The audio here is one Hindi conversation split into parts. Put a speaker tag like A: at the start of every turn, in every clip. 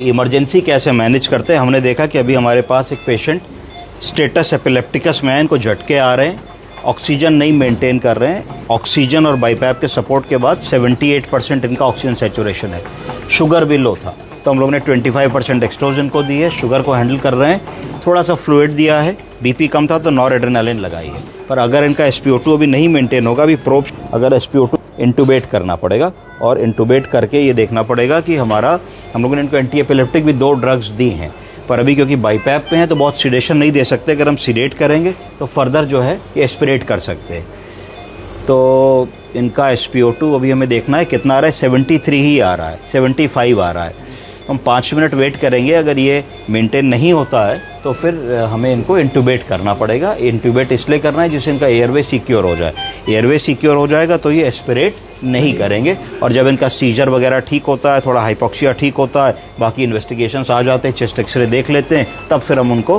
A: इमरजेंसी कैसे मैनेज करते हैं। हमने देखा कि अभी हमारे पास एक पेशेंट स्टेटस एपिलेप्टिकस में है, इनको झटके आ रहे हैं, ऑक्सीजन नहीं मेंटेन कर रहे हैं। ऑक्सीजन और बाईपैप के सपोर्ट के बाद 78% इनका ऑक्सीजन सैचुरेशन है। शुगर भी लो था, तो हम लोग ने 25% एक्सट्रोजन को दी है, शुगर को हैंडल कर रहे हैं। थोड़ा सा फ्लूइड दिया है, बीपी कम था तो नॉरएड्रेनालिन लगाई है। पर अगर इनका SpO2 अभी नहीं मेंटेन होगा, अभी प्रोब अगर SpO2 इंटूबेट करना पड़ेगा, और इंटूबेट करके ये देखना पड़ेगा कि हम लोगों ने इनको एंटी एपिलेप्टिक भी 2 ड्रग्स दी हैं, पर अभी क्योंकि बाईपैप पे हैं तो बहुत सीडेशन नहीं दे सकते। अगर हम सीडेट करेंगे तो फर्दर जो है ये एस्पिरेट कर सकते हैं। तो इनका SpO2 अभी हमें देखना है कितना आ रहा है, 73 ही आ रहा है, 75 आ रहा है। हम 5 मिनट वेट करेंगे, अगर ये मेंटेन नहीं होता है तो फिर हमें इनको इंटूबेट करना पड़ेगा। इंटूबेट इसलिए करना है जिससे इनका एयरवे सिक्योर हो जाए। एयरवे सिक्योर हो जाएगा तो ये एस्पिरेट नहीं करेंगे, और जब इनका सीजर वगैरह ठीक होता है, थोड़ा हाइपोक्सिया ठीक होता है, बाकी इन्वेस्टिगेशंस आ जाते हैं, चेस्ट एक्सरे देख लेते हैं, तब फिर हम उनको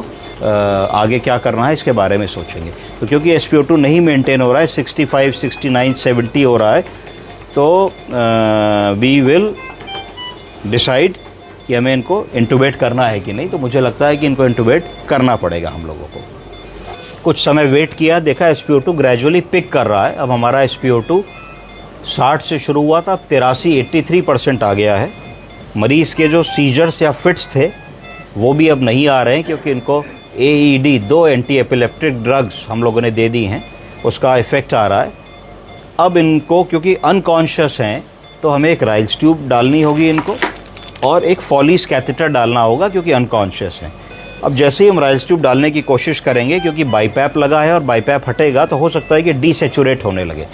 A: आगे क्या करना है इसके बारे में सोचेंगे। तो क्योंकि SpO2 नहीं मेंटेन हो रहा है, 65, 69, 70 हो रहा है, तो वी विल डिसाइड कि हमें इनको इंटूबेट करना है कि नहीं। तो मुझे लगता है कि इनको इंटूबेट करना पड़ेगा हम लोगों को। कुछ समय वेट किया, देखा SpO2 ग्रेजुअली पिक कर रहा है। अब हमारा SpO2 60 से शुरू हुआ था, अब 83% आ गया है। मरीज़ के जो सीजर्स या फिट्स थे वो भी अब नहीं आ रहे हैं, क्योंकि इनको AED 2 एंटी एपिलेप्टिक ड्रग्स हम लोगों ने दे दी हैं, उसका इफ़ेक्ट आ रहा है। अब इनको क्योंकि अनकॉन्शियस हैं तो हमें एक राइल्स ट्यूब डालनी होगी इनको, और एक फॉलीस कैथेटर डालना होगा क्योंकि अनकॉन्शियस हैं। अब जैसे ही हम राइल्स ट्यूब डालने की कोशिश करेंगे, क्योंकि बाईपैप लगा है और बाईपैप हटेगा तो हो सकता है कि डीसेचुरेट होने लगे,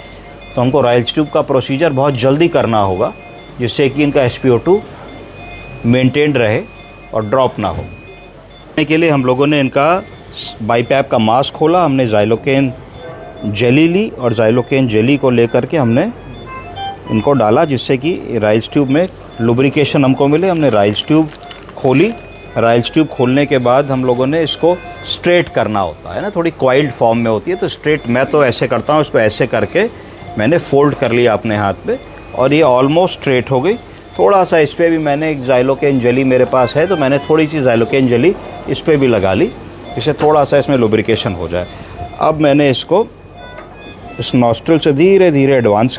A: तो हमको राइल्स ट्यूब का प्रोसीजर बहुत जल्दी करना होगा, जिससे कि इनका SpO2 मेंटेन रहे और ड्रॉप ना हो। के लिए हम लोगों ने इनका बाईपैप का मास्क खोला, हमने ज़ाइलोकेन जेली ली, और ज़ाइलोकेन जेली को लेकर के हमने इनको डाला, जिससे कि राइल्स ट्यूब में लुब्रिकेशन हमको मिले। हमने राइल्स ट्यूब खोली। राइल्स ट्यूब खोलने के बाद हम लोगों ने इसको स्ट्रेट करना होता है ना, थोड़ी क्वाइल्ड फॉर्म में होती है, तो स्ट्रेट मैं तो ऐसे करता हूँ, इसको ऐसे करके मैंने फोल्ड कर लिया अपने हाथ पे, और ये ऑलमोस्ट स्ट्रेट हो गई। थोड़ा सा इस पर भी मैंने एक ज़ाइलोकेन जेली मेरे पास है, तो मैंने थोड़ी सी ज़ाइलोकेन जेली इस पर भी लगा ली, जिससे थोड़ा सा इसमें लुब्रिकेशन हो जाए। अब मैंने इसको इस नॉस्ट्रिल से धीरे धीरे एडवांस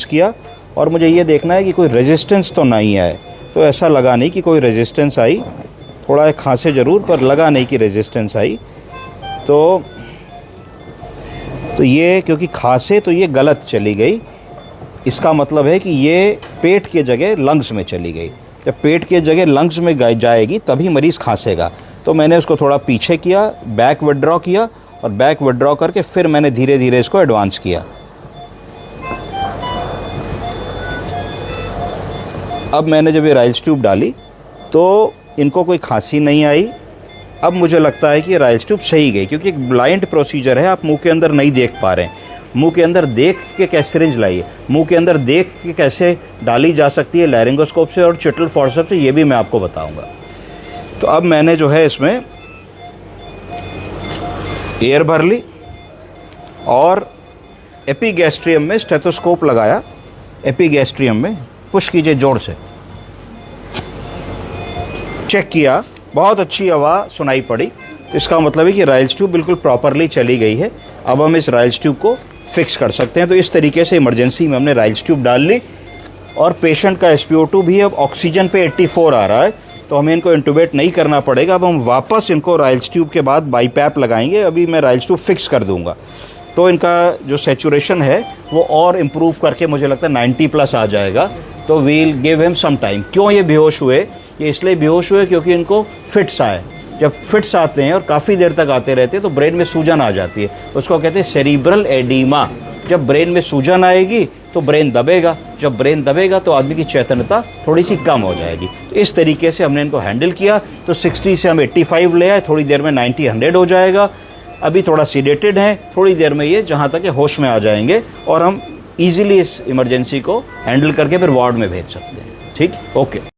A: किया, और मुझे ये देखना है कि कोई रेजिस्टेंस तो नहीं आए। तो ऐसा लगा नहीं कि कोई रेजिस्टेंस आई, थोड़ा खांसे ज़रूर, पर लगा नहीं कि रेजिस्टेंस आई। तो ये क्योंकि खांसे तो ये गलत चली गई, इसका मतलब है कि ये पेट के जगह लंग्स में चली गई। जब पेट के जगह लंग्स में जाएगी तभी मरीज़ खांसेगा। तो मैंने उसको थोड़ा पीछे किया, बैक विड्रॉ किया, और बैक विड्रॉ करके फिर मैंने धीरे धीरे इसको एडवांस किया। अब मैंने जब ये राइल्स ट्यूब डाली तो इनको कोई खांसी नहीं आई। अब मुझे लगता है कि ये राइल्स ट्यूब सही गई, क्योंकि एक ब्लाइंड प्रोसीजर है, आप मुंह के अंदर नहीं देख पा रहे हैं। मुंह के अंदर देख के कैसे सिरिंज लाइए, मुंह के अंदर देख के कैसे डाली जा सकती है लैरिंगोस्कोप से और चिटल फॉर्सेप्स से, ये भी मैं आपको बताऊंगा। तो अब मैंने जो है इसमें एयर भर ली, और एपिगैस्ट्रियम में स्टेथोस्कोप लगाया। एपिगैस्ट्रियम में पुश कीजिए जोर से, चेक किया, बहुत अच्छी आवाज़ सुनाई पड़ी। इसका मतलब है कि राइल्स ट्यूब बिल्कुल प्रॉपरली चली गई है। अब हम इस राइल्स ट्यूब को फिक्स कर सकते हैं। तो इस तरीके से इमरजेंसी में हमने राइल्स ट्यूब डाल ली, और पेशेंट का SpO2 भी अब ऑक्सीजन पे 84 आ रहा है, तो हमें इनको इंटूबेट नहीं करना पड़ेगा। अब हम वापस इनको राइल्स ट्यूब के बाद बाईपैप लगाएंगे। अभी मैं राइल्स ट्यूब फिक्स कर दूंगा, तो इनका जो सैचुरेशन है वो और इम्प्रूव करके मुझे लगता है 90+ आ जाएगा। तो we'll give him some time. क्यों ये बेहोश हुए? ये इसलिए बेहोश हुए क्योंकि इनको फिट्स आए। जब फिट्स आते हैं और काफ़ी देर तक आते रहते हैं तो ब्रेन में सूजन आ जाती है, उसको कहते हैं सेरिब्रल एडीमा। जब ब्रेन में सूजन आएगी तो ब्रेन दबेगा, जब ब्रेन दबेगा तो आदमी की चेतनता थोड़ी सी कम हो जाएगी। तो इस तरीके से हमने इनको हैंडल किया। तो 60 से हम 85 ले आए, थोड़ी देर में 90-100 हो जाएगा। अभी थोड़ा सीडेटेड है, थोड़ी देर में ये जहाँ तक होश में आ जाएंगे, और हम ईजिली इस इमरजेंसी को हैंडल करके फिर वार्ड में भेज सकते हैं। ठीक, ओके।